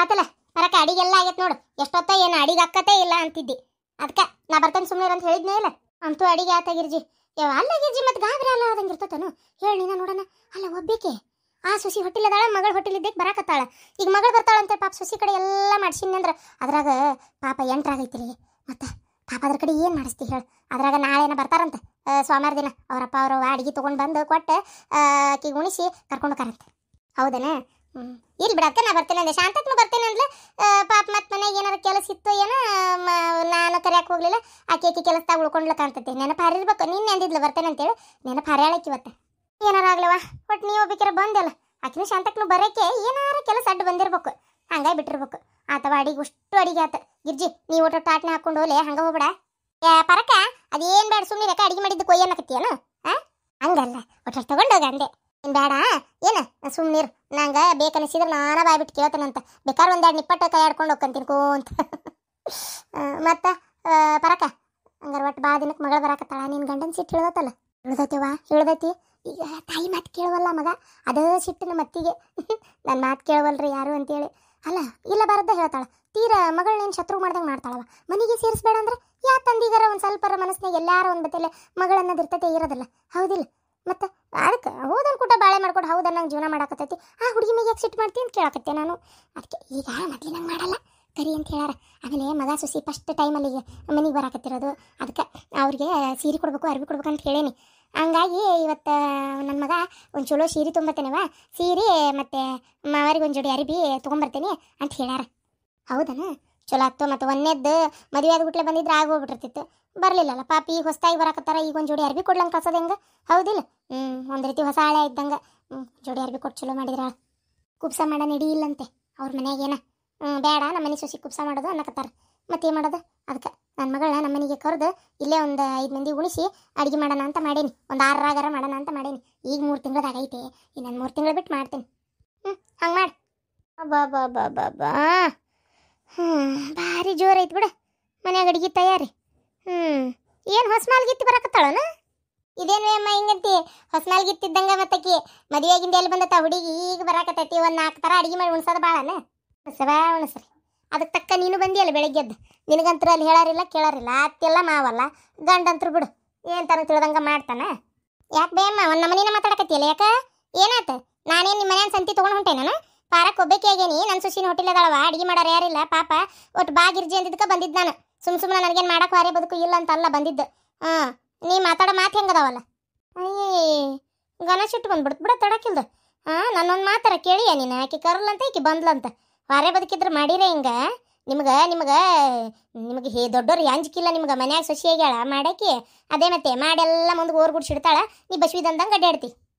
ಆತಲ್ಲ ಬರಕ ಅಡಿಗೆಲ್ಲ ಆಗೈತೆ ನೋಡು. ಎಷ್ಟೊತ್ತ ಏನು ಅಡಿಗೆ ಅಕ್ಕತೆ ಇಲ್ಲ ಅಂತಿದ್ದಿ. ಅದಕ್ಕೆ ನಾ ಬರ್ತೇನೆ ಸುಮ್ಮನೆ ಅಂತ ಹೇಳಿದ್ನೇ ಇಲ್ಲ. ಅಂತೂ ಅಡಿಗೆ ಆತ ಗಿರ್ಜಿ. ಅಲ್ಲ ಗಿರ್ಜಿ ಮತ್ತೆ ಗಾಬರಿ ಅಲ್ಲ ಅದಂಗೆ ಇರ್ತತನು ಹೇಳಿ ನೀನು ನೋಡೋಣ. ಅಲ್ಲ ಒಬ್ಬೇಕೆ ಆ ಸೊಸಿ ಹೊಟ್ಟಿಲದಾಳ, ಮಗಳು ಹೊಟ್ಟಿಲಿದ್ದಕ್ಕೆ ಬರಾಕತ್ತಾಳ. ಈಗ ಮಗಳು ಬರ್ತಾಳಂತ ಪಾಪ ಸೊಸಿ ಕಡೆ ಎಲ್ಲ ಮಾಡ್ಸಿನಿ ಅಂದ್ರೆ ಅದ್ರಾಗ ಪಾಪ ಎಂಟ್ರಾಗೈತಿರಿ. ಮತ್ತೆ ಪಾಪ ಅದ್ರ ಕಡೆ ಏನು ಮಾಡಿಸ್ತಿ ಹೇಳು. ಅದ್ರಾಗ ನಾಳೆನ ಬರ್ತಾರಂತೆ ಸೋಮವಾರ ದಿನ ಅವರಪ್ಪ ಅವರು ಅಡಿಗೆ ತೊಗೊಂಡು ಬಂದು ಕೊಟ್ಟು ಆಕಿಗೆ ಉಣಿಸಿ ಕರ್ಕೊಂಡು ಹೋಗಾರಂತೆ. ಹೌದನ? ಇಲ್ಲಿ ಬಿಡಕ್ಕೆ ನಾ ಬರ್ತೇನೆ ಅಂದೆ. ಶಾಂತಕ್ಕೂ ಬರ್ತೇನೆ ಅಂದ್ಲೆ. ಪಾಪ ಮತ್ತೆ ಮನೆಗೆ ಏನಾರು ಕೆಲಸ ಇತ್ತು ಏನೋ ನಾನು ಕರೆಯಕ್ಕೆ ಹೋಗ್ಲಿಲ್ಲ. ಆಕೆ ಕೆಲಸದಾಗ ಉಳ್ಕೊಂಡ್ಲ ಕಾಣ್ತೈತೆ. ನೆನಪು ಹಾರಿರ್ಬೇಕು. ನಿನ್ನೆ ಅಂದಿದ್ಲು ಬರ್ತೇನೆ ಅಂತೇಳಿ. ನೆನಪು ಹಾರ್ಯಾಳಕ್ಕೆ ಇವತ್ತು ಏನಾರು ಆಗ್ಲವ. ಒಟ್ಟು ನೀವು ಒಬ್ಬಕ್ಕಿರ ಬಂದಲ್ಲ. ಆಕಿನೂ ಶಾಂತಕ್ಕೂ ಬರೋಕ್ಕೆ ಏನಾರು ಕೆಲಸ ಅಡ್ಡು ಬಂದಿರ್ಬೇಕು. ಹಂಗಾಗಿ ಬಿಟ್ಟಿರ್ಬೇಕು. ಆತವ ಅಡಿಗೆ ಅಷ್ಟು ಅಡಿಗೆ ಆತ. ಗಿರ್ಜಿ ನೀವು ಒಟ್ಟು ಟಾಟ್ನೆ ಹಾಕೊಂಡು ಹೋಲೆ ಹಂಗೆ ಹೋಗ್ಬೇಡ. ಪರಕ ಅದೇನು ಬೇಡ ಸುಮ್ಮನೆ ಬೇಕಾ ಅಡಿಗೆ ಮಾಡಿದ್ದು ಕೊಯ್ಯನ್ನಕತ್ತೀಯನ? ಹಂಗಲ್ಲ ಒಟ್ಟು ತಗೊಂಡೋಗ ಅಂದೆ. ಏನು ಬೇಡ ಏನು ಸುಮ್ಮನಿರು. ನಂಗೆ ಬೇಕನ್ನಿಸಿದ್ರೆ ನಾನೇ ಬಾಯ್ಬಿಟ್ಟು ಕೇಳ್ತೇನಂತ. ಬೇಕಾದ್ರೆ ಒಂದೆರಡು ನಿಪ್ಪಟ್ಟು ಕೈ ಆಡ್ಕೊಂಡು ಹೋಗ್ಕಂತೀನಿ ಅಂತ. ಮತ್ತು ಪರಕ ಹಂಗಾರೆ ಒಟ್ಟು ದಿನಕ್ಕೆ ಮಗಳು ಬರಾಕತ್ತಾಳ. ನಿನ್ನ ಗಂಡನ ಸಿಟ್ಟು ಹೇಳ್ದತ್ತಲ್ಲ? ಹೇಳ್ದೈತಿವಾ? ಹೇಳ್ದೈತಿ. ಈಗ ತಾಯಿ ಮಾತು ಕೇಳವಲ್ಲ ಮಗ. ಅದೇ ಸಿಟ್ಟು ನಮ್ಮ ಅತ್ತಿಗೆ. ನನ್ನ ಮಾತು ಕೇಳವಲ್ರಿ ಯಾರು ಅಂತೇಳಿ. ಅಲ್ಲ ಇಲ್ಲ ಬರದ್ದ ಹೇಳ್ತಾಳೆ. ತೀರಾ ಮಗಳನ್ನೇನು ಶತ್ರು ಮಾಡ್ದಂಗೆ ಮಾಡ್ತಾಳವ. ಮನೆಗೆ ಸೇರಿಸ್ಬೇಡ ಅಂದ್ರೆ ಯಾ ತಂದಿಗಾರ ಒಂದು ಸ್ವಲ್ಪರ ಮನಸ್ಸಿನಾಗ ಎಲ್ಲಾರು ಒಂದು ಬತ್ತಲೆ ಮಗಳನ್ನೋದು ಇರ್ತೈತೆ ಇರೋದಿಲ್ಲ. ಹೌದಿಲ್ಲ? ಮತ್ತು ಅದಕ್ಕೆ ಹೋದನ್ ಕೂಟ ಬಾಳೆ ಮಾಡ್ಕೊಂಡು ಹೌದನ್ನಂಗೆ ಜೀವನ ಮಾಡಾಕತ್ತೈತಿ. ಆ ಹುಡುಗಿ ಮೇಲೆ ಯಾಕೆ ಸಿಟ್ಟು ಮಾಡ್ತೀನಿ ಅಂತ ಕೇಳಾಕತ್ತೆ ನಾನು. ಅದಕ್ಕೆ ಈಗ ಮೊದಲಿನಂಗೆ ಮಾಡಲ್ಲ ಕರಿ ಅಂತ ಹೇಳಾರ. ಆಮೇಲೆ ಮಗ ಸೊಸಿ ಫಸ್ಟ್ ಟೈಮಲ್ಲಿಗೆ ಮನೆಗೆ ಬರಾಕತ್ತಿರೋದು. ಅದಕ್ಕೆ ಅವ್ರಿಗೆ ಸೀರೆ ಕೊಡ್ಬೇಕು ಅರ್ಬಿ ಕೊಡ್ಬೇಕು ಅಂತ ಹೇಳೇನಿ. ಹಂಗಾಗಿ ಇವತ್ತು ನನ್ನ ಮಗ ಒಂದು ಚಲೋ ಸೀರೆ ತೊಗೊಂಬರ್ತೇನೆವ. ಸೀರೆ ಮತ್ತು ಮಾವರಿಗೆ ಒಂದು ಜೋಡಿ ಅರಿಬಿ ತೊಗೊಂಬರ್ತೇನೆ ಅಂತ ಹೇಳ್ಯಾರ. ಹೌದನ? ಚಲೋ ಆಗ್ತು. ಮತ್ತು ಒಂದೇದ್ದು ಮದುವೆ ಆದ ಗುಟ್ಲೆ ಬಂದಿದ್ರೆ ಆಗೋಗ್ಬಿಟ್ಟಿರ್ತಿತ್ತು. ಬರಲಿಲ್ಲಲ್ಲ ಪಾಪ. ಈಗ ಹೊಸದಾಗಿ ಬರಾಕತ್ತಾರ. ಈಗ ಒಂದು ಜೋಡಿ ಅರ್ಬಿ ಕೊಡ್ಲಂಗೆ ಕಳ್ಸೋದು ಹೆಂಗೆ? ಹೌದಿಲ್ಲ? ಒಂದು ರೀತಿ ಹೊಸ ಹಳೆ ಇದ್ದಂಗೆ ಜೋಡಿ ಅರ್ಬಿ ಕೊಟ್ಟು ಚಲೋ ಮಾಡಿದ್ರ. ಕುಬ್ಸ ಮಾಡೋ ನಡಿಯಿಲ್ಲಂತೆ ಅವ್ರ ಮನೆಯಾಗೇನ. ಬೇಡ ನಮ್ಮ ಮನೆ ಸೊಸಿ ಕುಬ್ಸ ಮಾಡೋದು ಅನ್ನಕತ್ತಾರ. ಮತ್ತೇನು ಮಾಡೋದು? ಅದಕ್ಕೆ ನನ್ನ ಮಗಳನ್ನ ನಮ್ಮ ಮನೆಗೆ ಕರೆದು ಇಲ್ಲೇ ಒಂದು 5 ಮಂದಿ ಉಳಿಸಿ ಅಡುಗೆ ಮಾಡೋಣ ಅಂತ ಮಾಡೀನಿ. ಒಂದು 6 ಮಾಡೋಣ ಅಂತ ಮಾಡೀನಿ. ಈಗ 3 ತಿಂಗಳದಾಗೈತೆ. ಇನ್ನೊಂದು 3 ತಿಂಗಳು ಬಿಟ್ಟು ಮಾಡ್ತೀನಿ. ಹಂಗೆ ಮಾಡಿ. ಬಾ ಭಾರಿ ಜೋರು ಐತೆ ಬಿಡು ಮನ್ಯಾಗ ಅಡುಗೆ ತಯಾರಿ. ಏನು ಹೊಸ ಮಾಲ್ಗಿತ್ತಿ ಬರಕತ್ತಾಳನ? ಇದೇನು ಅಮ್ಮ ಹಿಂಗಂತಿ? ಹೊಸ ಮಾಲ್ಗಿತ್ತಿದ್ದಂಗೆ ಮತ್ತಕ್ಕಿ ಮದುವೆಗಿಂದ ಎಲ್ಲಿ ಬಂದತ್ತ ಹುಡುಗಿ ಈಗ ಬರಾಕತ್ತೈತಿ. ಒಂದು 4 ಥರ ಅಡುಗೆ ಮಾಡಿ ಉಣ್ಸೋದು ಭಾಳನ? ಉಣಸ್ರಿ. ಅದಕ್ಕೆ ತಕ್ಕ ನೀನು ಬಂದಿಯಲ್ಲ ಬೆಳಗ್ಗೆದ್ದು. ನಿನಗಂತೂ ಅಲ್ಲಿ ಹೇಳಾರಿಲ್ಲ ಕೇಳಾರಿಲ್ಲ. ಅತ್ತೆಲ್ಲ ಮಾವಲ್ಲ ಗಂಡಂತರು ಬಿಡು ಏನು ತರ ತಿಳ್ದಂಗೆ ಮಾಡ್ತಾನೆ. ಯಾಕೆ ಬೇಯಮ್ಮ ಒಂದು ನಮ್ಮನಿನ ಮಾತಾಡಕತ್ತಿಯಲ್ಲ? ಯಾಕೆ ಏನಾತ? ನಾನೇನು ನಿಮ್ಮ ಮನೆಯ ಸಂತಿ ತೊಗೊಂಡು ಹೊಂಟೆ ನಾನು ಪಾರಕ್ಕೆ ಒಬ್ಬಕ್ಕೆ ಆಗೇನಿ. ನನ್ನ ಸೊಸಿನ ಹೊಟ್ಟಿಲ್ಲದಾಳವ. ಅಡುಗೆ ಮಾಡೋರು ಯಾರಿಲ್ಲ ಪಾಪ. ಒಟ್ಟು ಬಾಗಿರ್ಜಿ ಅಂದಿದ್ದಕ್ಕೆ ಬಂದಿದ್ದು ನಾನು. ಸುಮ್ಮನೆ ನನಗೇನು ಮಾಡೋಕೆ ವಾರೇ ಬದುಕು ಇಲ್ಲ ಅಂತಲ್ಲ ಬಂದಿದ್ದು. ನೀ ಮಾತಾಡೋ ಮಾತು ಹೆಂಗದಾವಲ್ಲ? ಗಣೇಶ ಇಟ್ಟು ಬಂದ್ಬಿಡ್ತು ಬಿಡ ತಡಕಿಲ್ದು. ನನ್ನೊಂದು ಮಾತಾರ ಕೇಳಿಯ ನೀನು? ಆಕೆ ಕರ್ಲಂತ ಈಕೆ ಬಂದ್ಲಂತ. ವಾರೇ ಬದುಕಿದ್ರೆ ಮಾಡಿರೇ ಹಿಂಗೆ ನಿಮಗೆ ದೊಡ್ಡವ್ರು ಅಂಜಿಕಿಲ್ಲ ನಿಮ್ಗೆ. ಮನ್ಯಾಗ ಸೊಸಿ ಆಗ್ಯಾಳ ಮಾಡಾಕಿ ಅದೇ ಮತ್ತೆ ಮಾಡೆಲ್ಲ ಮುಂದೆ ಓರ್ ಗುಡ್ಸಿಡ್ತಾಳ. ನೀ ಬಸವಿದಂದಂಗೆ ಅಡ್ಡಾಡ್ತಿ.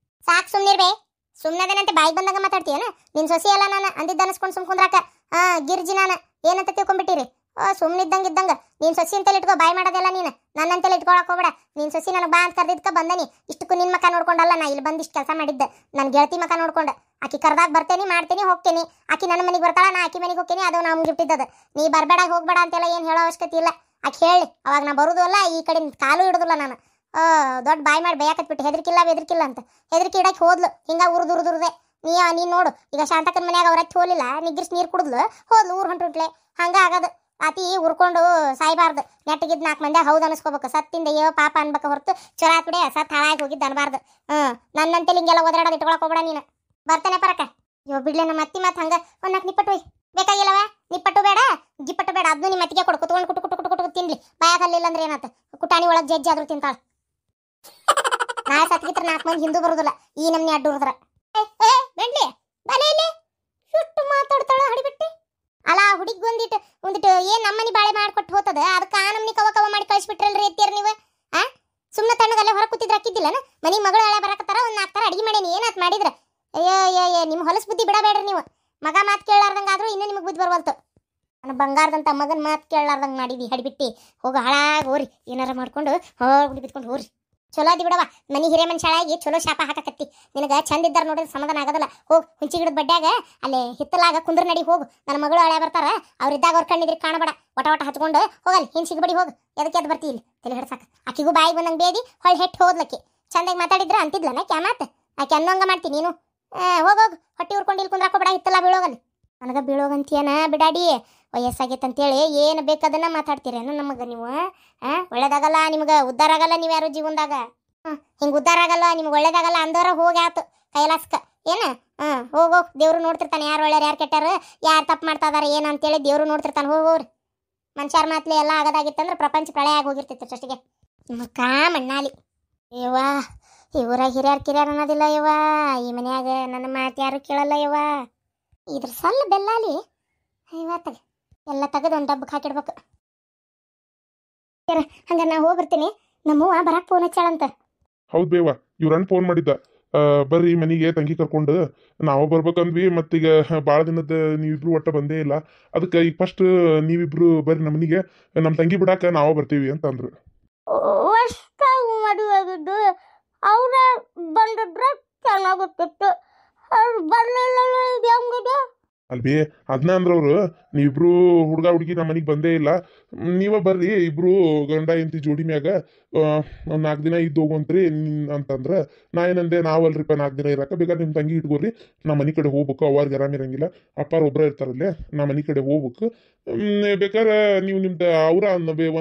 ಸಾಕು ಸುಮ್ಮನಿರ್ಬೇ. ಸುಮ್ಮನದೇನಂತೆ ಬಾಯಿಗೆ ಬಂದಂಗೆ ಮಾತಾಡ್ತೀಯನ? ನಿನ್ನ ಸೊಸಿ ಎಲ್ಲ ನಾನು ಅಂದಿದ್ದು ಅನಿಸ್ಕೊಂಡು ಸುಮ್ಕುಂದ್ರಾಕ. ಗಿರ್ಜಿ ನಾನು ಏನಂತ ತಿಳ್ಕೊಂಬಿಟ್ಟಿರಿ? ಸುಮ್ಮನಿದ್ದಂಗೆ ನೀನು ಸೊಸಿ ಅಂತೇಳಿ ಇಟ್ಕೋ. ಬಾಯಿ ಮಾಡೋದೆಲ್ಲ ನೀನು ನನ್ನಂತೇಳಿ ಇಟ್ಕೊಳಕ್ಕೆ ಹೋಗ್ಬೇಡ. ನೀನು ಸೊಸಿ ನನಗೆ ಬಾ ಅಂತ ಕರೆದಿದ್ಕ ಬಂದನಿ. ಇಷ್ಟಕ್ಕೂ ನಿನ್ನ ಮಕ್ಕ ನೋಡ್ಕೊಂಡಲ್ಲ ನಾ ಇಲ್ಲಿ ಬಂದು ಇಷ್ಟು ಕೆಲಸ ಮಾಡಿದ್ದೆ. ನನ್ನ ಗೆಳತಿ ಮಕ್ಕ ನೋಡ್ಕೊಂಡು ಆಕಿ ಕರ್ದಾಗ ಬರ್ತೇನೆ ಮಾಡ್ತೇನೆ ಹೋಗ್ತೇನೆ. ಆಕಿ ನನ್ನ ಮನೆಗೆ ಬರ್ತಾಳ, ನಾ ಆಕಿ ಮನೆಗೆ ಹೋಗ್ತೇನೆ. ಅದು ನಮ್ಗೆ ಇಟ್ಟಿದ್ದದ. ನೀ ಬರಬೇಡ ಹೋಗ್ಬೇಡ ಅಂತೆಲ್ಲ ಏನು ಹೇಳೋ ಅವಶ್ಯಕತೆ ಇಲ್ಲ. ಆಕಿ ಹೇಳಿ ಅವಾಗ ನಾ ಬರೋದು ಅಲ್ಲ. ಈ ಕಡೆ ಕಾಲು ಹಿಡಿದಿಲ್ಲ ನಾನು. ದೊಡ್ಡ ಬಾಯಿ ಮಾಡಿ ಬೇಯಾಕತ್ಬಿಟ್ಟು ಹೆದರ್ಕಿಲ್ಲ ಅಂತ ಹೆದರ್ಕಿ ಇಡಕ್ಕೆ ಹೋದ್ಲು. ಹಿಂಗೆ ಉರ್ದುರ್ದೆ ನೀನು ನೋಡು. ಈಗ ಶಾಂತಕ್ಕನ ಮನ್ಯಾಗ ಅವ್ರ ಹತ್ತಿ ಹೋಲಿಲ್ಲ. ನಿಗ್ರಿಸಿ ನೀರು ಕುಡಿದ್ಲು ಹೋದ್ಲು ಊರು ಹೊಂಟುಟ್ಲೆ. ಹಂಗೆ ಆಗೋದು. ಅತಿ ಉರ್ಕೊಂಡು ಸಾಯ್ಬಾರ್ದು. ನೆಟ್ಟಗಿದ್ದು 4 ಮಂದಿ ಹೌದು ಅನಿಸ್ಕೋಬೇಕು. ಸತ್ತಿಂದ ಅಯ್ಯೋ ಪಾಪ ಅನ್ಬೇಕು ಹೊರತು ಚೊರ ಬಿಡೆ ಸತ್ ಹಾಳಾಗಿ ಹೋಗಿದ್ದು ಅನ್ಬಾರ್ದು. ನನ್ನಂತೇಳಿ ಹಿಂಗೆಲ್ಲ ಓದಾಡೋದು ಇಟ್ಕೊಳಕ್ಕೆ ಹೋಗ್ಬೇಡ ನೀನು. ಬರ್ತೇನೆ ಪರಕ. ಅಯ್ಯೋ ಬಿಡ್ಲೆ ನಮ್ಮ ಅತ್ತಿ ಮಾತು ಹಂಗೆ. ಒಂದು 4 ನಿಪ್ಪಟ್ಟು ಒಯ್ ಬೇಕಾಗಿಲ್ಲವ? ನಿಪ್ಪಟ್ಟು ಬೇಡ ಗಿಪ್ಪಟ್ಟು ಬೇಡ. ಅದನ್ನು ನಿಮ್ಮ ಅತ್ತಿಗೆ ಕೊಡು. ಕುತ್ಕೊಂಡು ಕುಟ್ಟು ತಿನ್ಲಿ. ಬಾಯಾಗ ಹಲ್ಲಿಲ್ಲ ಅಂದ್ರೆ ಏನಾತ? ಕುಟಾಣಿ ಒಳಗೆ ಜಜ್ಜಿ ಆದ್ರೂ ತಿಂತಾಳೆ. ನಾಳೆ ಸತ್ಗಿತ್ರ 4 ಮಂದಿ ಹಿಂದೂ ಬರೋದಿಲ್ಲ ಈ ನಮ್ನಿ ಅಡ್ಡು ಹುರಿದ್ರ. ಬೆಂಡ್ಲಿ ಬಲೆ ಇಲ್ಲಿ ಸುಟ್ಟು ಮಾತಾಡ್ತಾಳ ಹಡಿಬಿಟ್ಟು. ಅಲ್ಲ ಹುಡುಗಿ ಒಂದಿಟ್ಟು ಏನು ನಮ್ಮನಿ ಬಾಳೆ ಮಾಡ್ಕೊಟ್ಟು ಹೋತದ. ಅದಕ್ಕೆ ಆ ನಮ್ನಿ ಕವ ಮಾಡಿ ಕಳಿಸ್ಬಿಟ್ರಲ್ರಿ ಎತ್ತೀರ ನೀವು. ಸುಮ್ಮನೆ ತಣ್ಣಗಲ್ಲೇ ಹೊರ ಕೂತಿದ್ರೆ ಹಾಕಿದ್ದಿಲ್ಲನ? ಮನೆ ಮಗಳು ಹಳೆ ಬರಕತ್ತಾರ. ಒಂದು 4 ಥರ ಅಡಿಗೆ ಮಾಡೇನಿ. ಏನಾತ್ ಮಾಡಿದ್ರೆ? ಅಯ್ಯೋ ನಿಮ್ಮ ಹೊಲಸು ಬುದ್ಧಿ ಬಿಡಬೇಡ್ರಿ ನೀವು. ಮಗ ಮಾತು ಕೇಳಾರ್ದಂಗೆ ಆದ್ರೂ ಇನ್ನೂ ನಿಮಗೆ ಬುದ್ಧಿ ಬರ್ವಲ್ತು. ನಾನು ಬಂಗಾರದಂತ ಮಗನ ಮಾತು ಕೇಳಾರ್ದಂಗೆ ಮಾಡಿದಿ ಹಡಿಬಿಟ್ಟು. ಹೋಗಿ ಹಾಳಾಗಿ ಹೋರಿ ಏನಾರ ಮಾಡ್ಕೊಂಡು ಹೋಗಿ ಬಿತ್ಕೊಂಡು ಹೋರಿ. ಚಲೋ ಅದಿ ಬಿಡವ. ಮನೆ ಹಿರೇ ಮನುಷ್ಯಳಾಗಿ ಚಲೋ ಶಾಪ ಹಾಕಕತ್ತಿ. ನಿನಗೆ ಚಂದ ಇದ್ದಾರ ನೋಡಿದ್ರೆ ಸಮಾಧಾನ ಆಗೋದಿಲ್ಲ. ಹೋಗಿ ಹುಂಚಿ ಗಿಡದ ಬಡ್ಡ್ಯಾಗ ಅಲ್ಲೇ ಹಿತ್ತಲಾಗ ಕುಂದ್ರ ನಡಿ ಹೋಗು. ನನ್ನ ಮಗಳು ಹಳೆ ಬರ್ತಾರ. ಅವ್ರಿದ್ದಾಗ ಅವ್ರ ಕಣ್ಣಿದ್ರಿ ಕಾಣಬೇಡ. ಒಟ ಹಚ್ಕೊಂಡು ಹೋಗಲ್ಲಿ ಹಿಂಗೆ ಸಿಗ್ಬಡಿ ಹೋಗು. ಎದಕ್ಕೆ ಅದು ಬರ್ತಿ ಇಲ್ಲಿ ತಲೆ ಹಿಡ್ಸಾಕ. ಆಕಿಗೂ ಬಾಯಿಗೆ ಬಂದಂಗೆ ಬೇದಿ ಹೊಳ್ಳಿ ಹೆಟ್ಟು ಹೋದ್ಲಕ್ಕಿ. ಚಂದಾಗಿ ಮಾತಾಡಿದ್ರೆ ಅಂತಿದ್ಲನ ಕ್ಯಾ ಮಾತು? ಆಕೆ ಅನ್ನೋಂಗ ಮಾಡ್ತೀನಿ ನೀನು. ಹೋಗೋಗು ಹೊಟ್ಟೆ ಉರ್ಕೊಂಡು ಇಲ್ಲಿ ಕುಂದ್ರಾಕೋಬೇಡ. ಹಿತ್ತಲ ಬೀಳೋಗಲ್ಲಿ. ನನಗೆ ಬೀಳೋಗಂತೀಯನ ಬಿಡಾಡಿ ವಯಸ್ಸಾಗೈತೆ ಅಂತೇಳಿ ಏನು ಬೇಕದನ್ನ ಮಾತಾಡ್ತೀರೇನು ನಮಗೆ ನೀವು ಒಳ್ಳೇದಾಗಲ್ಲ ನಿಮ್ಗೆ ಉದ್ಧಾರ ಆಗಲ್ಲ ನೀವು ಯಾರು ಜೀವನದಾಗ ಹಿಂಗೆ ಉದ್ಧಾರ ಆಗಲ್ಲ ನಿಮ್ಗೆ ಒಳ್ಳೇದಾಗಲ್ಲ ಅಂದೋರ ಹೋಗಿ ಆತು ಕೈಲಾಸ್ಕ ಏನು ಹೋಗು ದೇವ್ರು ನೋಡ್ತಿರ್ತಾನೆ ಯಾರು ಒಳ್ಳೆಯರು ಯಾರು ಕೆಟ್ಟಾರು ಯಾರು ತಪ್ಪು ಮಾಡ್ತಾ ಇದಾರೆ ಏನು ಅಂತೇಳಿ ದೇವ್ರು ನೋಡ್ತಿರ್ತಾನೆ ಹೋಗ್ರಿ ಮನುಷ್ಯರ ಮಾತ್ಲಿ ಎಲ್ಲ ಆಗೋದಾಗಿತ್ತಂದ್ರೆ ಪ್ರಪಂಚ ಪ್ರಳಯ ಆಗಿ ಹೋಗಿರ್ತಿತ್ತು ಅಷ್ಟಿಗೆ ಕಾ ಮಣ್ಣಾಲಿ ಯವ್ವ ಇವರಾಗ ಹಿರಿಯರು ಕಿರಿಯರು ಅನ್ನೋದಿಲ್ಲ ಯವ್ವ ಈ ಮನ್ಯಾಗ ನನ್ನ ಮಾತು ಯಾರು ಕೇಳಲ್ಲ ಯವ್ವ ಇದ್ರ ಸಲ್ಲ ಬೆಲ್ಲಾಲಿ ಇವತ್ತಾಗ ಎಲ್ಲ ತೆಗೆದು ಒಂದು ಡಬ್ಬಕ್ಕೆ ಹಾಕಿಡ್ಬೇಕು ಹಂಗ ನಾ ಹೋಗಿ ಬರ್ತೀನಿ ನಮ್ಮವ್ವ ಬರಕ್ಕೆ ಫೋನ್ ಹಚ್ಚಾಳಂತ ಹೌದು ಬೇವ ಇವ್ರಣ್ಣ ಫೋನ್ ಮಾಡಿದ್ದ ಬರ್ರಿ ಮನೆಗೆ ತಂಗಿ ಕರ್ಕೊಂಡು ನಾವು ಬರ್ಬೇಕಂದ್ವಿ ಮತ್ತೀಗ ಭಾಳ ದಿನದ ನೀವಿಬ್ರು ಒಟ್ಟ ಬಂದೇ ಇಲ್ಲ ಅದಕ್ಕೆ ಈಗ ಫಸ್ಟ್ ನೀವಿಬ್ರು ಬರ್ರಿ ನಮ್ಮ ಮನೆಗೆ ನಮ್ಮ ತಂಗಿ ಬಿಡಾಕ ನಾವು ಬರ್ತೀವಿ ಅಂತ ಅಂದ್ರು ಮದುವೆಗಿದ್ದು ಅವ್ರ ಬಂದಿದ್ರೆ ಚೆನ್ನಾಗುತ್ತಿತ್ತು ಅವ್ರು ಬರಲಿಲ್ಲ ಇದು ಹೆಂಗಿದೆ ಅಲ್ಬಿ ಅದನ್ನ ಅಂದ್ರವ್ರು ನೀವಿಬ್ರು ಹುಡುಗ ಹುಡುಗಿ ನಮ್ಮ ಮನೆಗೆ ಬಂದೇ ಇಲ್ಲ ನೀವ ಬರ್ರಿ ಇಬ್ರು ಗಂಡ ಹೆಂಡತಿ ಜೋಡಿ ಮ್ಯಾಗ ಒಂದು 4 ದಿನ ಇದ್ದು ಹೋಗುವಂತ್ರಿ ಅಂತಂದ್ರೆ ನಾ ಏನಂದೆ ನಾವಲ್ರಿಪ್ಪ 4 ದಿನ ಇರಾಕ ಬೇಕಾದ್ರೆ ನಿಮ್ಮ ತಂಗಿ ಇಟ್ಕೋರಿ ನಮ್ಮ ಮನೆ ಕಡೆ ಹೋಗ್ಬೇಕು ಅವ್ರಿಗೆ ಆರಾಮಿರಂಗಿಲ್ಲ ಅಪ್ಪಾರ ಒಬ್ಬರ ಇರ್ತಾರಲ್ಲೇ ನಮ್ಮ ಮನೆ ಕಡೆ ಹೋಗ್ಬೇಕು ಬೇಕಾದ್ರೆ ನೀವು ನಿಮ್ದು ಅವರ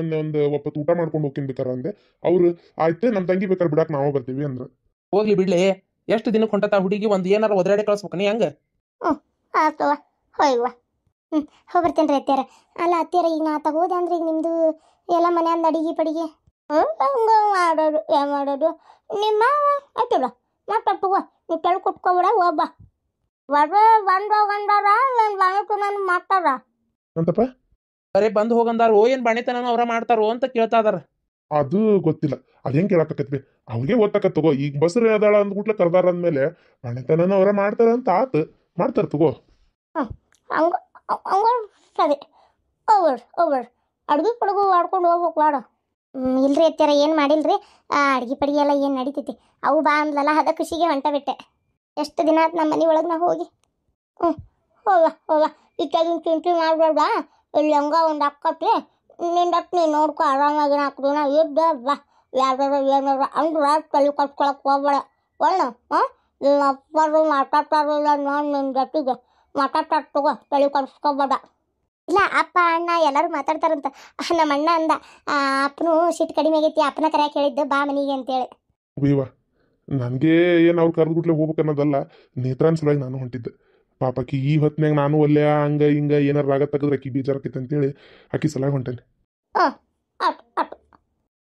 ಒಂದು ಒಪ್ಪತ್ತು ಊಟ ಮಾಡ್ಕೊಂಡು ಹೋಗ್ತೀನಿ ಬೇಕಾರೆ ಅಂದೆ ಅವ್ರು ಆಯ್ತು ನಮ್ಮ ತಂಗಿ ಬೇಕಾದ್ರೆ ಬಿಡಾಕ ನಾವು ಬರ್ತೀವಿ ಅಂದ್ರೆ ಹೋಗ್ಲಿ ಬಿಡ್ಲಿ ಎಷ್ಟು ದಿನಕ್ಕೆ ಹೊಂಟತ ಹುಡುಗಿ ಒಂದು ಏನಾರ ಒದರಾಡಿ ಕಳಿಸ್ಬೇಕು ನೀ ಹೆಂಗ ಆತವ ಹೋಯ್ವ ಹೋಗ್ಬರ್ತೇನೆ ರೀ ಅತ್ಯಾರ ಅಲ್ಲ ಅತ್ಯಾರ ಈಗ ನಾ ತಗೋದೆ ಅಂದ್ರೆ ಈಗ ನಿಮ್ಮದು ಎಲ್ಲ ಮನೆಯಂದು ಅಡಿಗೆ ಪಡಿಗೆ ಹಂಗೆ ಮಾಡೋದು ಏನು ಮಾಡೋದು ನಿಮ್ಮ ಆಯ್ತಲ್ಲ ಮಾತಾಡ್ತವ ನೀವು ತೆಳು ಕುಟ್ಕೊಬಿಡ ಒಬ್ಬ ಬಂದೋಗಂದಾರ ಏನು ಬಾಣತನ ಮಾಡ್ತಾರ ಅಂತಪ್ಪ ಬರೇ ಬಂದು ಹೋಗಂದಾರು ಏನು ಬಾಣಿತನ ಅವ್ರ ಮಾಡ್ತಾರೋ ಅಂತ ಕೇಳ್ತಾ ಇದಾರ ಅದು ಗೊತ್ತಿಲ್ಲ ಅದೇನ್ ಕೇಳಾಕತ್ವಿ ಅವ್ರಿಗೆ ಗೊತ್ತಾಕತ್ ತಗೋ ಈಗ ಬಸ್ರು ಅದಾಳ ಅಂದ್ಬಿಟ್ಲೆ ಕರ್ದಾರ ಅಂದ್ಮೇಲೆ ಮನೆತನ ಅವ್ರ ಮಾಡ್ತಾರ ಅಂತ ಆತು ಮಾಡ್ತಾರ ತಗೋ ಹಂಗ ಸರಿ ಓವರ್ ಅಡ್ಗೆ ಪಡ್ಗು ಮಾಡ್ಕೊಂಡು ಹೋಗ್ಬೇಕು ಬೇಡ ಇಲ್ರಿ ಅತ್ಯಾರ ಏನು ಮಾಡಿಲ್ರಿ ಅಡ್ಗೆ ಪಡಿಗೆ ಎಲ್ಲ ಏನು ನಡೀತೈತಿ ಅವು ಬಾ ಅಂದ್ಲಲ್ಲ ಅದ ಖುಷಿಗೆ ಹೊಂಟ ಬಿಟ್ಟೆ ಎಷ್ಟು ದಿನ ಆಯ್ತು ನಮ್ಮ ಮನೆ ಒಳಗೆ ನಾ ಹೋಗಿ ಹೋಗ ಇತ್ತಾಗಿನ ಚಿಂತೆ ಮಾಡ್ಬೇಡ ಇಲ್ಲಿ ಹಂಗ ಒಂದು ಅಕ್ಕತ್ತಿ ನಿಂದಕ್ಕೆ ನೀನು ನೋಡ್ಕೊ ಆರಾಮಾಗಿ 4 ದಿನ ಇದ್ದ ಬಾ ಯಾವ್ದಾರ ಏನಾರ ಅಂದ್ರೆ ತಲೆ ಕಟ್ಕೊಳಕ್ಕೆ ಹೋಗ್ಬೇಡ ಒಳ್ಳೆ ನಿಮ್ಮ ಅಪ್ಪರು ಮಾತಾಡ್ತಾರಿಲ್ಲ ನಾನು ನಿನ್ನ ಜೊತೆಗೆ ಮಾತಾಡ್ತಾರೆ ತಗೋ ತಲೆ ಕಟ್ಸ್ಕೊಬೇಡ ಇಲ್ಲ ಅಪ್ಪ ಅಣ್ಣ ಎಲ್ಲರೂ ಮಾತಾಡ್ತಾರಂತ ನಮ್ಮ ಅಣ್ಣ ಅಂದ ಅಪ್ಪನು ಸಿಟ್ಟು ಕಡಿಮೆ ಆಗೈತಿ ಅಪ್ಪನ ಕರೆಯಕ್ಕೆ ಹೇಳಿದ್ದು ಬಾ ಮನೆಗೆ ಅಂತೇಳಿ ಬೀವ ನನಗೆ ಏನು ಅವ್ರು ಕರೆದ್ಬಿಟ್ಲೆ ಹೋಗ್ಬೇಕು ಅನ್ನೋದಲ್ಲ ನೇತ್ರಾನ್ ಸಲುವಾಗಿ ನಾನು ಹೊಂಟಿದ್ದೆ ಪಾಪಕ್ಕಿ ಈ ಹೊತ್ನ್ಯಾಗ ನಾನು ಒಲ್ಲೆ ಹಂಗ ಹಿಂಗ ಏನಾರು ರಾಗ ತೆಗೆದ್ರೆ ಅಕ್ಕಿ ಬೇಜಾರಾಕೈತೆ ಅಂತೇಳಿ ಅಕ್ಕಿ ಸಲುವಾಗಿ ಹೊಂಟೇನೆ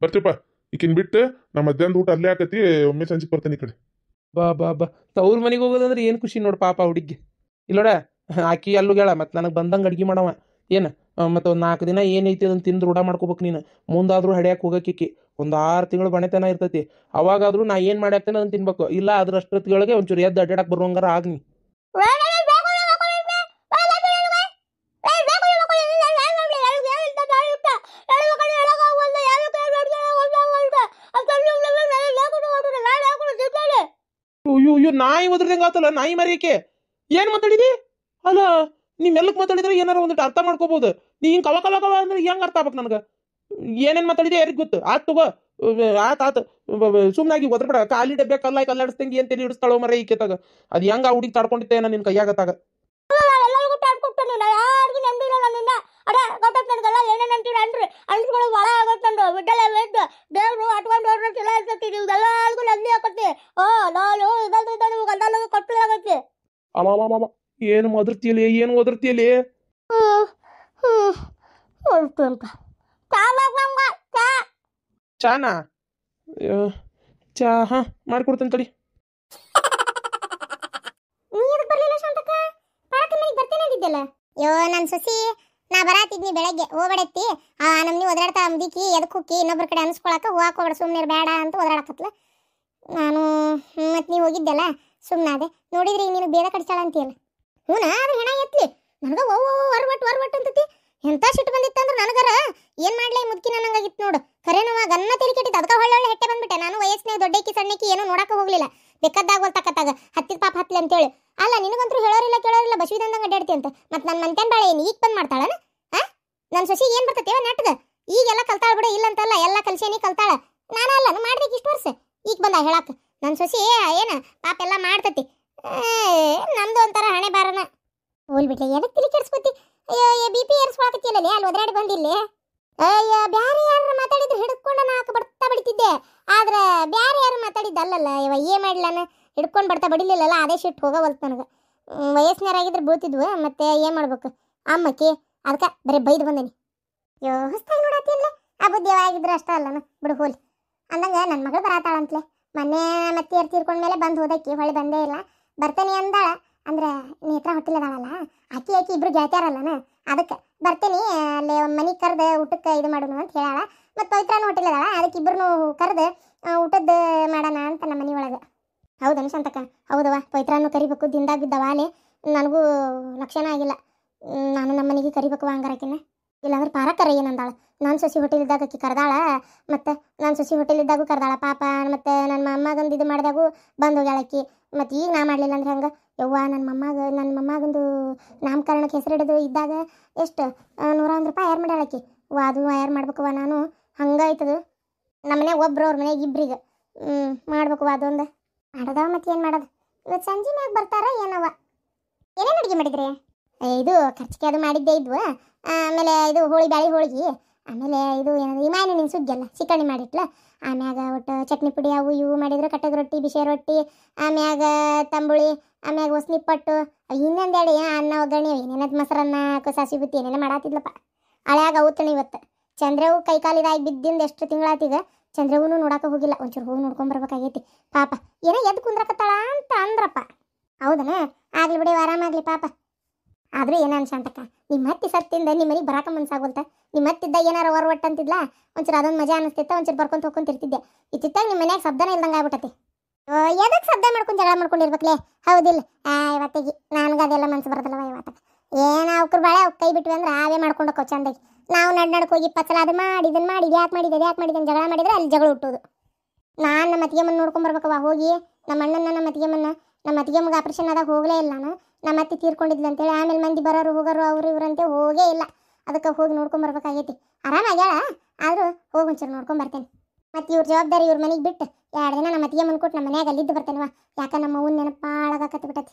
ಬರ್ತೀವಪ್ಪ ಈಕಿನ್ ಬಿಟ್ಟು ನಾ ಮಧ್ಯಾಹ್ನದ ಊಟ ಅಲ್ಲೇ ಆಕತಿ ಒಮ್ಮೆ ಸಂಜೆ ಬರ್ತೇನೆ ಈ ಕಡೆ ಬಾ ತವ್ರ ಮನೆಗೆ ಹೋಗೋದಂದ್ರೆ ಏನು ಖುಷಿ ನೋಡು ಪಾಪ ಹುಡುಗಿ ಇಲ್ಲೋಡ ಆಕಿ ಅಲ್ಲುಗಳ ಮತ್ತು ನನಗೆ ಬಂದಂಗೆ ಅಡ್ಗೆ ಮಾಡವ ಏನು ಮತ್ತು ಒಂದು 4 ದಿನ ಏನೈತಿ ಅದನ್ನು ತಿಂದು ರೂಢ ಮಾಡ್ಕೋಬೇಕು ನೀನು ಮುಂದಾದ್ರೂ ಹಡ್ಯಾಕೆ ಹೋಗಕ್ಕಿಕ್ಕಿ ಒಂದು 6 ತಿಂಗಳು ಬಣೆತನ ಇರ್ತೈತಿ ಅವಾಗಾದ್ರೂ ನಾ ಏನು ಮಾಡಿ ಹಾಕ್ತೇನೆ ಅದನ್ನು ತಿನ್ಬೇಕು ಇಲ್ಲ ಅಷ್ಟೊತ್ತಿಗೆ ಒಂಚೂರು ಎದ್ದು ಅಡ್ಡಾಡಕ್ಕೆ ಬರುವಂಗಾರ ಆಗ್ನಿ ಅಯ್ಯೋ ನಾಯಿ ಒದ್ರದಂಗೆ ಆತಲ್ಲ ನಾಯಿ ಮರಿಯಕ್ಕೆ ಏನು ಮಾತಾಡಿದಿ ಅಲ್ಲ ನೀ ಮೆಲ್ಲಕ್ಕೆ ಮಾತಾಡಿದ್ರೆ ಏನಾರ ಒಂದಿಟ್ಟು ಅರ್ಥ ಮಾಡ್ಕೋಬಹುದು ನೀ ಹಿಂಗೆ ಕವ ಅಂದ್ರೆ ಹೆಂಗೆ ಅರ್ಥ ಆಗ್ಬೇಕು ನನಗೆ ಏನೇನು ಮಾತಾಡಿದೆ ಯಾರಿಗೆ ಗೊತ್ತು ಆತ್ ತಗೋ ಆತು ಸುಮ್ಮನಾಗಿ ಒದ್ರಬೇಡ ಖಾಲಿ ಡಬ್ಬೆ ಕಲ್ಲಾಡಿಸ್ದಂಗೆ ಏನು ತಲೆ ಹಿಡಿಸ್ತಾಳೋ ಮರ ಈಕೆತಾಗ ಅದು ಹೆಂಗೆ ಆ ಹುಡುಗಿ ತಡ್ಕೊಂಡಿದ್ದೆ ನಿನ್ನ ಕೈಯಾಗತ್ತಾಗ ಏನು ಒದರ್ತಿಯಲ್ಲಿ ಏನು ಒದರ್ತಿಯಲ್ಲಿ ಚಾನಾ ಚಾ ಹಾಂ ಮಾಡ್ಕೊಡ್ತೇನೆ ತಡಿ ಯೋ ನನ್ನ ಸೊಸಿ ನಾ ಬರಾತಿದ್ನಿ ಬೆಳಗ್ಗೆ ಹೋಗ್ಬೇಡತ್ತಿ ನಮ್ನಿ ಒದರಾಡ್ತಾ ಅಂದಿಕ್ಕಿ ಎದಕ್ಕೆ ಹೋಗಿ ಇನ್ನೊಬ್ರ ಕಡೆ ಅನ್ಸ್ಕೊಳಕ ಹೋಗಕ್ಕೆ ಹೋಗ್ಬೇಡ ಸುಮ್ಮನೆ ಬೇಡ ಅಂತ ಒದರಾಡಕತ್ಲ ನಾನು ಮತ್ತು ನೀವು ಹೋಗಿದ್ದೆಲ್ಲ ಸುಮ್ಮನಾದೆ ನೋಡಿದ್ರಿ ಈಗ ನೀನು ಬೇಡ ಕಡಿಸಾಳ ಅಂತೀಯಲ್ಲ ಹ್ಞೂನಾ ಅದು ಹೆಣ ಎತ್ಲಿ ನನಗೆ ವರ್ವಟ್ ಅಂತತಿ ಎಂಥ ಸಿಟ್ಟು ಬಂದಿತ್ತಂದ್ರೆ ನನಗರ ಏನು ಮಾಡ್ಲಿ ಮುದ್ಕಿ ನನಗಾಗಿತ್ತು ನೋಡು ಖರೇನವ ಗನ್ನ ತೆರಿ ಕೆಟ್ಟಿತ್ತು ಅದಕ್ಕೆ ಹೊಳ್ಳೆ ಹೆಟ್ಟೆ ಬಂದ್ಬಿಟ್ಟೆ ನಾನು ವಯಸ್ಸಿನಾಗ ದೊಡ್ಡಕ್ಕಿ ಸಣ್ಣಕ್ಕಿ ಏನೂ ನೋಡಕ್ಕೆ ಹೋಗಲಿಲ್ಲ ಬೆಕ್ಕದಾಗ ಹೊಲ್ತಕ್ಕತ್ತಾಗ ಹತ್ತಿದ ಪಾಪ ಹತ್ಲಿ ಅಂತೇಳಿ ಅಲ್ಲ ನಿನಗಂತೂ ಹೇಳೋರಿಲ್ಲ ಬಸವಿದಂದಂಗೆ ಅಡ್ಡಾಡ್ತಿ ಅಂತ ಮತ್ತು ನನ್ನ ಮಂತ್ಯಾನ ಬಾಳೆ ಏನು ಈಗ ಬಂದು ಮಾಡ್ತಾಳನ ನನ್ನ ಸೊಸಿ ಏನು ಬರ್ತೈತೆ ನೆಟ್ಗೆ ಈಗೆಲ್ಲ ಕಲ್ತಾಳ ಬಿಡ ಇಲ್ಲ ಅಂತಲ್ಲ ಎಲ್ಲ ಕಲ್ಸೇನಿ ಕಲ್ತಾಳ ನಾನಲ್ಲ ಮಾಡ್ಬೇಕು ಇಷ್ಟು ವರ್ಷ ಈಗ ಬಂದ ಹೇಳಕ್ಕೆ ನನ್ನ ಸೊಸಿ ಏನು ಪಾಪ ಎಲ್ಲ ಮಾಡ್ತತಿ ನಮ್ದು ಒಂಥರ ಹಣೆ ಬಾರನ ಹೋಲ್ ಬಿಡ್ಲಿ ಎದಕ್ಕೆ ತಿಳಿ ಕೆಡ್ಸ್ಕೊತಿ? ಅಯ್ಯೋ ಬಿ ಪಿ ಏರ್ಸ್ಕೊಳಕತ್ತಿಲ್ಲ ಅಲ್ಲಿ ಒದರಾಡಿ ಬಂದಿಲ್ಲ. ಅಯ್ಯೋ ಬ್ಯಾರೆ ಯಾರು ಮಾತಾಡಿದ್ರೆ ಹಿಡ್ಕೊಂಡು ನಾಲ್ಕು ಬಡ್ತಾ ಬಡಿತಿದ್ದೆ. ಆದ್ರೆ ಬ್ಯಾರೆ ಯಾರು ಮಾತಾಡಿದ್ದಲ್ಲಲ್ಲ. ಇವ ಏನ್ ಮಾಡ್ಲಾನ ಹಿಡ್ಕೊಂಡು ಬಡ್ತಾ ಬಡಿಲಿಲ್ಲಲ್ಲ, ಅದೇ ಶಿಟ್ಟು ಹೋಗವಲ್ತು ನನಗೆ. ವಯಸ್ಸಿನವರಾಗಿದ್ರೆ ಬೀಳ್ತಿದ್ವು, ಮತ್ತೆ ಏನ್ ಮಾಡ್ಬೇಕು ಅಮ್ಮಕ್ಕಿ. ಅದಕ್ಕೆ ಬರೀ ಬೈದು ಬಂದೇನಿ. ಅಯ್ಯೋ ಹೊಸ್ತಾಗಿ ನೋಡತ್ತಿಲ್ಲ, ಆ ಬುದ್ಧಿವಾಗಿದ್ರೆ ಅಷ್ಟ ಅಲ್ಲನ ಬಿಡು ಹೋಲಿ. ಅಂದಂಗೆ ನನ್ನ ಮಗಳು ಬರತಾಳಂತ್ಲೆ. ಮೊನ್ನೆ ಮತ್ತೆ ತೀರ್ಕೊಂಡ್ಮೇಲೆ ಬಂದು ಹೋದಕ್ಕಿ ಹೊಳೆ ಬಂದೇ ಇಲ್ಲ. ಬರ್ತೇನೆ ಅಂದಾಳ. ಅಂದ್ರೆ ನೇತ್ರ ಹೊಟ್ಟಿಲ್ಲದಾಳಲ್ಲ, ಆಕಿ ಇಬ್ರು ಗೆಳತಿಯಾರಲ್ಲನ, ಅದಕ್ಕೆ ಬರ್ತೇನೆ ಅಲ್ಲಿ ಮನೆಗೆ ಕರೆದು ಊಟಕ್ಕೆ ಇದು ಮಾಡೋಣ ಅಂತ ಹೇಳಾಳ. ಮತ್ತು ಪವಿತ್ರನೂ ಹೊಟ್ಟಿಲ್ಲದಾಳ, ಅದಕ್ಕೆ ಇಬ್ಬರನ್ನು ಕರೆದು ಊಟದ್ದು ಮಾಡೋಣ ಅಂತ ನಮ್ಮ ಮನೆ ಒಳಗೆ. ಹೌದನು ಶಾಂತಕ್ಕ? ಹೌದವ, ಪವಿತ್ರನೂ ಕರಿಬೇಕು. ದಿಂದಾಗ ಬಿದ್ದವ ಅಲ್ಲಿ, ನನಗೂ ಲಕ್ಷಣ ಆಗಿಲ್ಲ. ನಾನು ನಮ್ಮ ಮನೆಗೆ ಕರಿಬೇಕು ಹಂಗಾರಕಿನ. ಇಲ್ಲಾಂದ್ರೆ ಪಾರಕ್ಕರ ಏನಂದಾಳ. ನಾನು ಸೊಸಿ ಹೋಟೆಲಿದ್ದಾಗ ಆಕಿ ಕರೆದಾಳ, ಮತ್ತು ನಾನು ಸೊಸಿ ಹೋಟೆಲಿದ್ದಾಗೂ ಕರೆದಾಳ ಪಾಪ. ಮತ್ತು ನನ್ನ ಅಮ್ಮಗಂದು ಇದು ಮಾಡಿದಾಗೂ ಬಂದು ಹೋಗ್ಯಾಳಕ್ಕಿ. ಮತ್ತು ಈಗ ನಾ ಮಾಡಲಿಲ್ಲ ಅಂದ್ರೆ ಹಂಗೆ ಯವ್ವ. ನನ್ನ ಮೊಮ್ಮಗಂದು ನಾಮಕರಣಕ್ಕೆ ಹೆಸರಿಡೋದು ಇದ್ದಾಗ ಎಷ್ಟು 101 ರೂಪಾಯಿ ಯಾರು ಮಾಡ್ಯಾಳಕ್ಕಿ. ಅದು ಯಾರು ಮಾಡ್ಬೇಕವ್ವ ನಾನು. ಹಂಗಾಯ್ತದು ನಮ್ಮ ಮನೆಯಾಗ ಒಬ್ರು, ಅವ್ರ ಮನೆಯಾಗ ಇಬ್ರಿಗೆ ಮಾಡ್ಬೇಕವ್ವ ಅದೊಂದು ಮಾಡೋದವ. ಮತ್ತು ಏನು ಮಾಡೋದು? ಇವತ್ತು ಸಂಜೆ ಮ್ಯಾಗ ಬರ್ತಾರ ಏನವ. ಏನೇನು ಅಡುಗೆ ಮಾಡಿದ್ರಿ? ಇದು ಖರ್ಚಿಗೆ ಅದು ಮಾಡಿದ್ದೇ ಇದ್ವು. ಆಮೇಲೆ ಇದು ಬ್ಯಾಳಿ ಹೋಳಿಗೆ, ಆಮೇಲೆ ಇದು ಏನದು ಇಮಾನಿ ನಿನ್ನ ಸುಗ್ಗಿಯಲ್ಲ ಸಿಕ್ಕಣಿ ಮಾಡಿಟ್ಲ. ಆಮ್ಯಾಗ ಒಟ್ಟು ಚಟ್ನಿ ಪುಡಿ ಅವು ಇವು ಮಾಡಿದ್ರು. ಕಟ್ಟಗ ರೊಟ್ಟಿ, ಬಿಸಿ ರೊಟ್ಟಿ, ಆಮ್ಯಾಗ ತಂಬುಳಿ, ಆಮ್ಯಾಗ ಒಸ್ನಿಪ್ಪಟ್ಟು, ಇನ್ನೊಂದೆರಡು ಅನ್ನ ಒಗ್ಗರಣೆ, ಏನೇನದು ಮೊಸರನ್ನ ಸಾಸಿ ಬುತ್ತಿ ಏನೇನೋ ಮಾಡಾತಿದ್ಲಪ್ಪ. ಹಳ್ಯಾಗ ಅವತ್ತಣ ಇವತ್ತು ಚಂದ್ರವು ಕೈಕಾಲಿದಾಗಿ ಬಿದ್ದಿಂದ ಎಷ್ಟು ತಿಂಗಳಾತೀಗ. ಚಂದ್ರವೂ ನೋಡಕ್ಕೆ ಹೋಗಿಲ್ಲ. ಒಂಚೂರು ಹೋಗಿ ನೋಡ್ಕೊಂಬರ್ಬೇಕಾಗೈತಿ ಪಾಪ. ಏನೋ ಎದ್ದು ಕುಂದ್ರಕತ್ತಾಳ ಅಂತ ಅಂದ್ರಪ್ಪ. ಹೌದನ? ಆಗ್ಲಿ ಬಿಡಿ, ಆರಾಮಾಗ್ಲಿ ಪಾಪ. ಆದ್ರೂ ಏನ ಶಾಂತಕ್ಕ, ನಿಮ್ಮ ಹತ್ತಿ ಸತ್ತಿಂದ ನಿಮ್ಮ ಮನೆಗೆ ಬರಾಕ ಮನ್ಸಾಗೋಲ್ತ. ನಿಮ್ಮ ಹತ್ತಿದ್ದ ಏನಾರ ಹೊರವಟ್ಟು ಅಂತಿದ್ಲ, ಒಂಚೂರು ಅದೊಂದು ಮಜಾ ಅನಿಸ್ತಿತ್ತ. ಒಂಚೂರು ಬರ್ಕೊಂತ ಹೋಗ್ಕೊಂತಿರ್ತಿದ್ದೆ. ಇತ್ತಿತ್ತಾಗ ನಿಮ್ಮ ಮನ್ಯಾಗ ಶಬ್ದನೇ ಇಲ್ದಂಗೆ ಆಗ್ಬಿಟ್ಟತಿ. ಎದಕ್ಕೆ ಶಬ್ದ ಮಾಡ್ಕೊಂಡು ಜಗಳ ಮಾಡ್ಕೊಂಡಿರ್ಬೇಕಲೇ? ಹೌದಿಲ್ಲ? ಇವತ್ತಿಗೆ ನನಗೆ ಅದೆಲ್ಲ ಮನ್ಸು ಬರೋದಲ್ಲವ ಇವತ್ತು. ಏನೋ ಅವ್ರ ಬಾಳೆ ಅವ್ರು ಕೈ ಬಿಟ್ವಿ ಅಂದ್ರೆ ಅವೇ ಮಾಡ್ಕೊಂಡು ಹೋಗೋ ಚಂದಾಗಿ. ನಾವು ನಡ್ನಡ್ಕ ಹೋಗಿ 20 ಸಲ ಅದು ಮಾಡಿ ಇದನ್ನು ಮಾಡಿ ಯಾಕೆ ಮಾಡಿದೆ ಜಗಳ ಮಾಡಿದ್ರೆ ಅಲ್ಲಿ ಜಗಳ ಹುಟ್ಟೋದು. ನಾನು ನಮ್ಮ ಅತ್ತಿಗೆಮ್ಮನ ನೋಡ್ಕೊಂಬರ್ಬೇಕವ ಹೋಗಿ. ನಮ್ಮ ಅಣ್ಣನ ನಮ್ಮ ಅತ್ತಿಗೆಮ್ಮಗೆ ಆಪ್ರೇಷನ್ ಆದಾಗ ಹೋಗಲೇ ಇಲ್ಲ ನಾನು. ನಮ್ಮ ಅತ್ತಿ ತೀರ್ಕೊಂಡಿದ್ಲು ಅಂತೇಳಿ. ಆಮೇಲೆ ಮಂದಿ ಬರೋರು ಹೋಗೋರು ಅವರು ಇವರಂತೆ ಹೋಗೇ ಇಲ್ಲ. ಅದಕ್ಕೆ ಹೋಗಿ ನೋಡ್ಕೊಂಬರ್ಬೇಕಾಗೈತಿ. ಆರಾಮಾಗ್ಯಾಳ, ಆದರೂ ಹೋಗಿ ಒಂಚೂರು ನೋಡ್ಕೊಂಬರ್ತೇನೆ. ಮತ್ತು ಇವ್ರ ಜವಾಬ್ದಾರಿ ಇವ್ರ ಮನೆಗೆ ಬಿಟ್ಟು 2 ದಿನ ನಮ್ಮ ಅತ್ತಿಗೆಮ್ಮನ ಕೊಟ್ಟು ನಮ್ಮ ಮನ್ಯಾಗ ಅಲ್ಲಿದ್ದು ಬರ್ತೇನವ. ಯಾಕೆ ನಮ್ಮ ಅವ್ವನ ನೆನಪಾಳಾಗಕತ್ತು ಬಿಟ್ಟತಿ.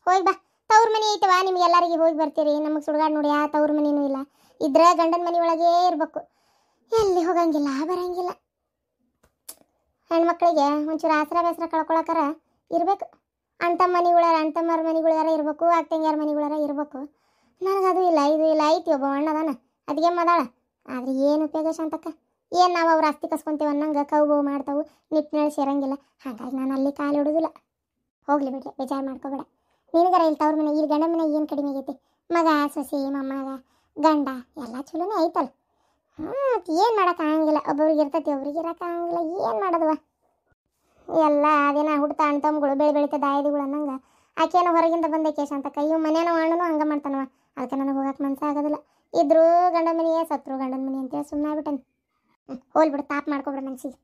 ಹೋಗಿ ಬಾ. ತವ್ರ ಮನೆ ಐತವ, ನಿಮ್ಗೆಲ್ಲರಿಗೆ ಹೋಗಿ ಬರ್ತೀರಿ. ನಮಗೆ ಸುಡುಗಾಡು ನೋಡಿ ತವ್ರ ಮನೆಯೂ ಇಲ್ಲ. ಇದ್ರೆ ಗಂಡನ ಮನೆ ಒಳಗೇ ಇರಬೇಕು, ಎಲ್ಲಿ ಹೋಗಂಗಿಲ್ಲ ಬರಂಗಿಲ್ಲ. ಹೆಣ್ಮಕ್ಳಿಗೆ ಒಂಚೂರು ಆಸರ ಬೇಸರ ಕಳ್ಕೊಳಕರ ಇರಬೇಕು. ಅಣ್ತಮ್ಮರ ಮನೆಗಳಾರ ಇರಬೇಕು, ಅಕ್ಕಂಗ್ಯಾರ ಮನೆಗಳಾರ ಇರಬೇಕು. ನನಗದು ಇಲ್ಲ, ಇದು ಇಲ್ಲ. ಐತಿ ಒಬ್ಬ ಅಣ್ಣದಾನ, ಅದಿಗೆ ಮದಾಳ. ಆದ್ರೆ ಏನು ಉಪಯೋಗ ಶಾಂತಕ್ಕ? ಏನು ನಾವು ಅವ್ರು ಆಸ್ತಿ ಕಸ್ಕೊಂತೇವೆ ಅನ್ನಂಗೆ ಕೌಬು ಮಾಡ್ತಾವು, ನಿಟ್ಟಿನಲ್ಲಿ ಸೇರಂಗಿಲ್ಲ. ಹಾಗಾಗಿ ನಾನು ಅಲ್ಲಿ ಕಾಲು ಇಡೋದಿಲ್ಲ. ಹೋಗ್ಲಿ ಬಿಡ್ಲಿ, ಬೇಜಾರು ಮಾಡ್ಕೋಬೇಡ. ನಿನಗರ ಇಲ್ಲಿ ತವ್ರ ಮನೆ, ಇಲ್ಲಿ ಗಂಡ ಮನೆ ಏನು ಕಡಿಮೆ ಆಗೈತಿ? ಮಗ, ಸೊಸೆ, ಮೊಮ್ಮಗ, ಗಂಡ ಎಲ್ಲ ಚಲೋನೇ ಐತಲ್ಲ. ಏನು ಮಾಡೋಕ್ಕಾಗಂಗಿಲ್ಲ. ಒಬ್ಬೊಬ್ರಿಗೆ ಇರ್ತೈತಿ, ಒಬ್ರಿಗೆ ಇರೋಕ್ಕಾಗಂಗಿಲ್ಲ. ಏನು ಮಾಡೋದವ? ಎಲ್ಲ ಅದೇನ ಹುಡ್ತಾ ಅಣ್ತಮ್ಗಳು ಬೆಳಿತದ ಆಯ್ದುಗಳು ಅನ್ನಂಗೆ. ಆಕೆನೋ ಹೊರಗಿಂದ ಬಂದೈಕೆ ಶಾಂತಕ್ಕ. ಇವು ಮನೇನೋ ಅಣ್ಣನೂ ಹಂಗೆ ಮಾಡ್ತಾನವ. ಅದಕ್ಕೆ ನನಗೆ ಹೋಗಕ್ಕೆ ಮನಸ್ಸು ಆಗೋದಿಲ್ಲ. ಇದ್ರೂ ಗಂಡ ಮನೆಯೇ, ಸತ್ರು ಗಂಡನ ಮನೆ ಅಂತೇಳಿ ಸುಮ್ಮನೆ ಆಗ್ಬಿಟ್ಟನು. ಹೋಲ್ಬಿಡು, ತಾಪ್ ಮಾಡ್ಕೊಬಿಡ ಮನ್ಸಿಗೆ.